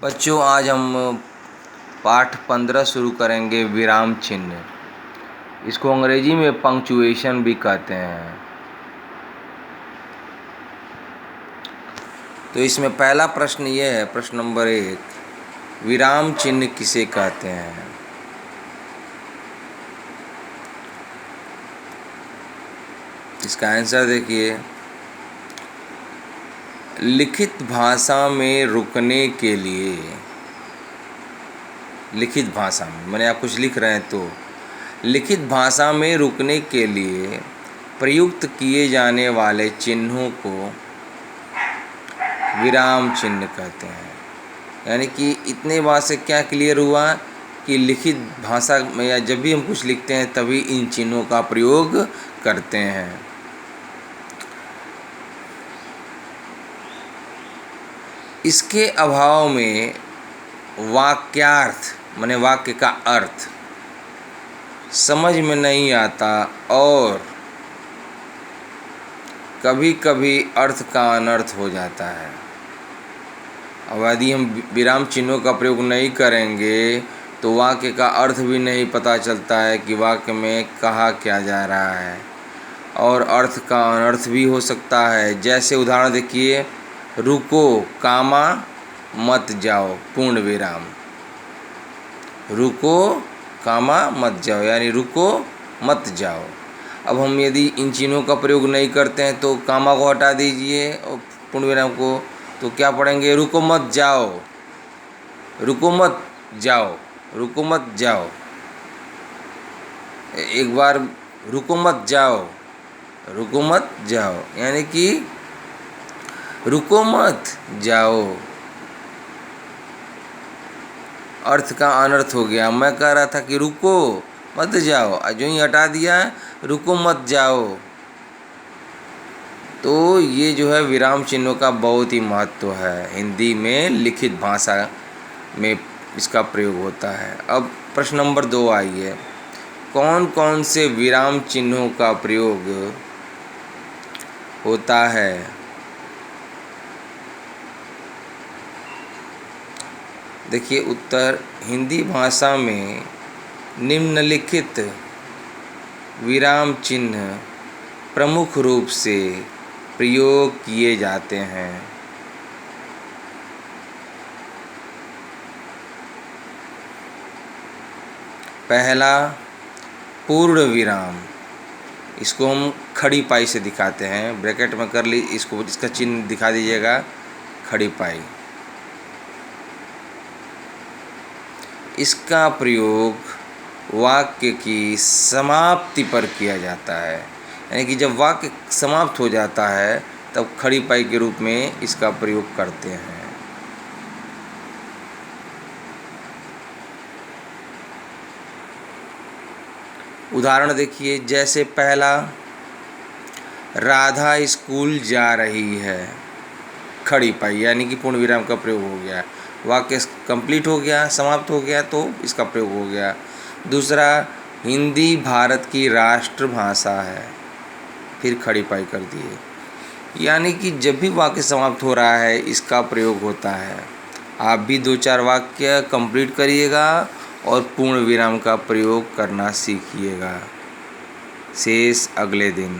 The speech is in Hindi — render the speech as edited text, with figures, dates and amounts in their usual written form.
बच्चों, आज हम पाठ 15 शुरू करेंगे विराम चिन्ह। इसको अंग्रेजी में पंक्चुएशन भी कहते हैं। तो इसमें पहला प्रश्न ये है, प्रश्न नंबर 1, विराम चिन्ह किसे कहते हैं? इसका आंसर देखिए, लिखित भाषा में रुकने के लिए, लिखित भाषा में माने आप कुछ लिख रहे हैं तो लिखित भाषा में रुकने के लिए प्रयुक्त किए जाने वाले चिन्हों को विराम चिन्ह कहते हैं। यानी कि इतने बात से क्या क्लियर हुआ कि लिखित भाषा में या जब भी हम कुछ लिखते हैं तभी इन चिन्हों का प्रयोग करते हैं। इसके अभाव में वाक्यार्थ माने वाक्य का अर्थ समझ में नहीं आता और कभी कभी अर्थ का अनर्थ हो जाता है। अब यदि हम विराम चिन्हों का प्रयोग नहीं करेंगे तो वाक्य का अर्थ भी नहीं पता चलता है कि वाक्य में कहा क्या जा रहा है, और अर्थ का अनर्थ भी हो सकता है। जैसे उदाहरण देखिए, रुको कामा मत जाओ पूर्ण विराम, रुको कामा मत जाओ यानी रुको मत जाओ। अब हम यदि इन चिन्हों का प्रयोग नहीं करते हैं तो कामा को हटा दीजिए और पूर्ण विराम को, तो क्या पढ़ेंगे? रुको मत जाओ, रुको मत जाओ, रुको मत जाओ। एक बार रुको मत जाओ, रुको मत जाओ यानी कि रुको मत जाओ, अर्थ का अनर्थ हो गया। मैं कह रहा था कि रुको मत जाओ, जो ही हटा दिया रुको मत जाओ। तो ये जो है विराम चिन्हों का बहुत ही महत्व है। हिंदी में लिखित भाषा में इसका प्रयोग होता है। अब प्रश्न नंबर 2 आइए, कौन कौन से विराम चिन्हों का प्रयोग होता है? देखिए उत्तर, हिंदी भाषा में निम्नलिखित विराम चिन्ह प्रमुख रूप से प्रयोग किए जाते हैं। पहला, पूर्ण विराम। इसको हम खड़ी पाई से दिखाते हैं, ब्रैकेट में कर ली, इसको इसका चिन्ह दिखा दीजिएगा, खड़ी पाई। इसका प्रयोग वाक्य की समाप्ति पर किया जाता है। यानी कि जब वाक्य समाप्त हो जाता है तब खड़ी पाई के रूप में इसका प्रयोग करते हैं। उदाहरण देखिए, जैसे पहला, राधा स्कूल जा रही है, खड़ी पाई यानी कि पूर्ण विराम का प्रयोग हो गया। वाक्य कंप्लीट हो गया, समाप्त हो गया तो इसका प्रयोग हो गया। दूसरा, हिंदी भारत की राष्ट्रभाषा है, फिर खड़ी पाई कर दिए। यानी कि जब भी वाक्य समाप्त हो रहा है इसका प्रयोग होता है। आप भी 2-4 वाक्य कंप्लीट करिएगा और पूर्ण विराम का प्रयोग करना सीखिएगा। शेष अगले दिन।